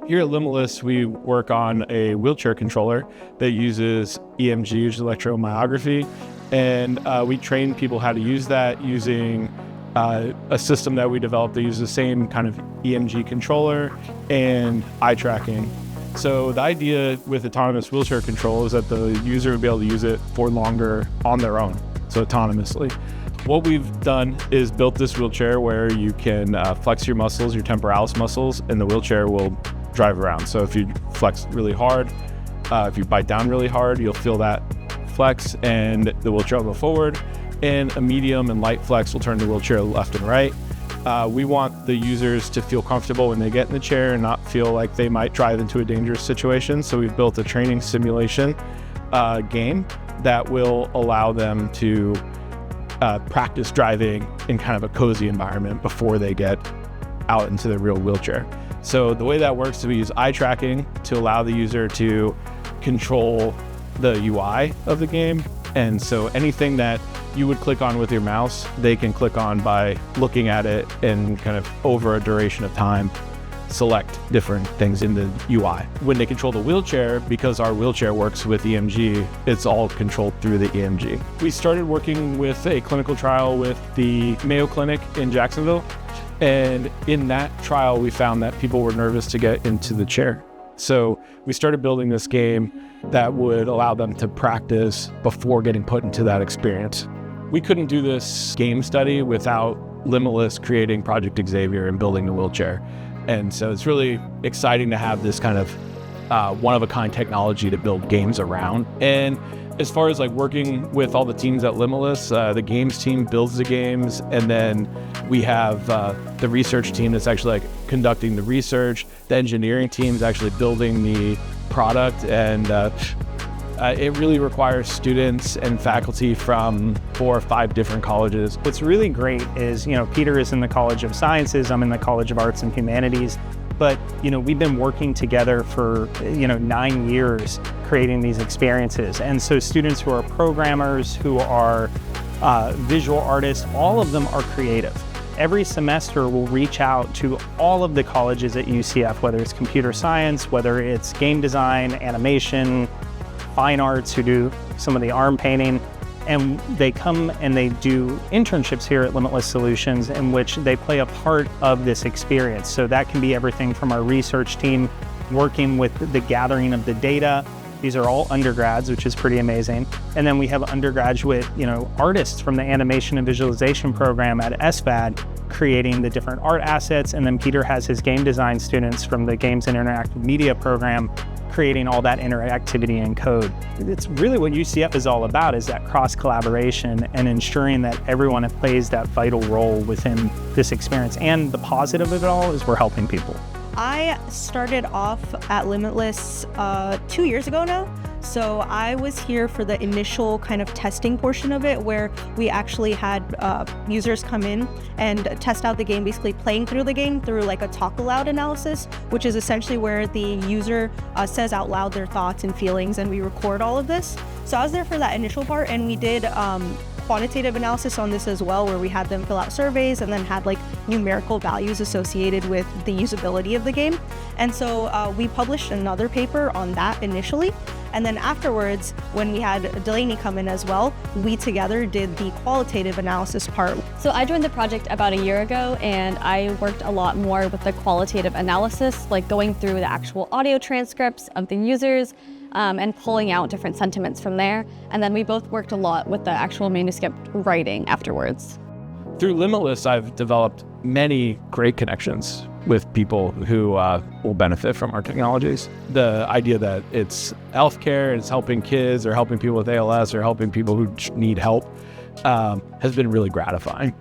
Here at Limbitless, we work on a wheelchair controller that uses EMG, which is electromyography, and we train people how to use that using a system that we developed that uses the same kind of EMG controller and eye tracking. So the idea with autonomous wheelchair control is that the user would be able to use it for longer on their own, so autonomously. What we've done is built this wheelchair where you can flex your muscles, your temporalis muscles, and the wheelchair will drive around. So if you flex really hard, if you bite down really hard, you'll feel that flex and the wheelchair will go forward. And a medium and light flex will turn the wheelchair left and right. We want the users to feel comfortable when they get in the chair and not feel like they might drive into a dangerous situation. So we've built a training simulation game that will allow them to practice driving in kind of a cozy environment before they get out into the real wheelchair. So the way that works is we use eye tracking to allow the user to control the UI of the game. And so anything that you would click on with your mouse, they can click on by looking at it and kind of over a duration of time, select different things in the UI. When they control the wheelchair, because our wheelchair works with EMG, it's all controlled through the EMG. We started working with a clinical trial with the Mayo Clinic in Jacksonville. And in that trial, we found that people were nervous to get into the chair. So we started building this game that would allow them to practice before getting put into that experience. We couldn't do this game study without Limbitless creating Project Xavier and building the wheelchair. And so it's really exciting to have this kind of one-of-a-kind technology to build games around. And as far as like working with all the teams at Limbitless, the games team builds the games, and then we have the research team that's actually like conducting the research. The engineering team is actually building the product, and it really requires students and faculty from 4 or 5 different colleges. What's really great is, Peter is in the College of Sciences, I'm in the College of Arts and Humanities, but, we've been working together for, 9 years creating these experiences. And so students who are programmers, who are visual artists, all of them are creative. Every semester we'll reach out to all of the colleges at UCF, whether it's computer science, whether it's game design, animation, fine arts, who do some of the arm painting, and they come and they do internships here at Limbitless Solutions in which they play a part of this experience. So that can be everything from our research team working with the gathering of the data. These are all undergrads, which is pretty amazing. And then we have undergraduate, artists from the animation and visualization program at SVAD creating the different art assets. And then Peter has his game design students from the Games and Interactive Media program creating all that interactivity and code. It's really what UCF is all about, is that cross collaboration and ensuring that everyone plays that vital role within this experience. And the positive of it all is we're helping people. I started off at Limbitless 2 years ago now. So I was here for the initial kind of testing portion of it, where we actually had users come in and test out the game, basically playing through the game through like a talk aloud analysis, which is essentially where the user says out loud their thoughts and feelings, and we record all of this. So I was there for that initial part, and we did quantitative analysis on this as well, where we had them fill out surveys and then had like numerical values associated with the usability of the game. And so we published another paper on that initially. And then afterwards, when we had Delaney come in as well, we together did the qualitative analysis part. So I joined the project about a year ago, and I worked a lot more with the qualitative analysis, like going through the actual audio transcripts of the users, and pulling out different sentiments from there. And then we both worked a lot with the actual manuscript writing afterwards. Through Limbitless, I've developed many great connections with people who will benefit from our technologies. The idea that it's healthcare, it's helping kids or helping people with ALS or helping people who need help has been really gratifying.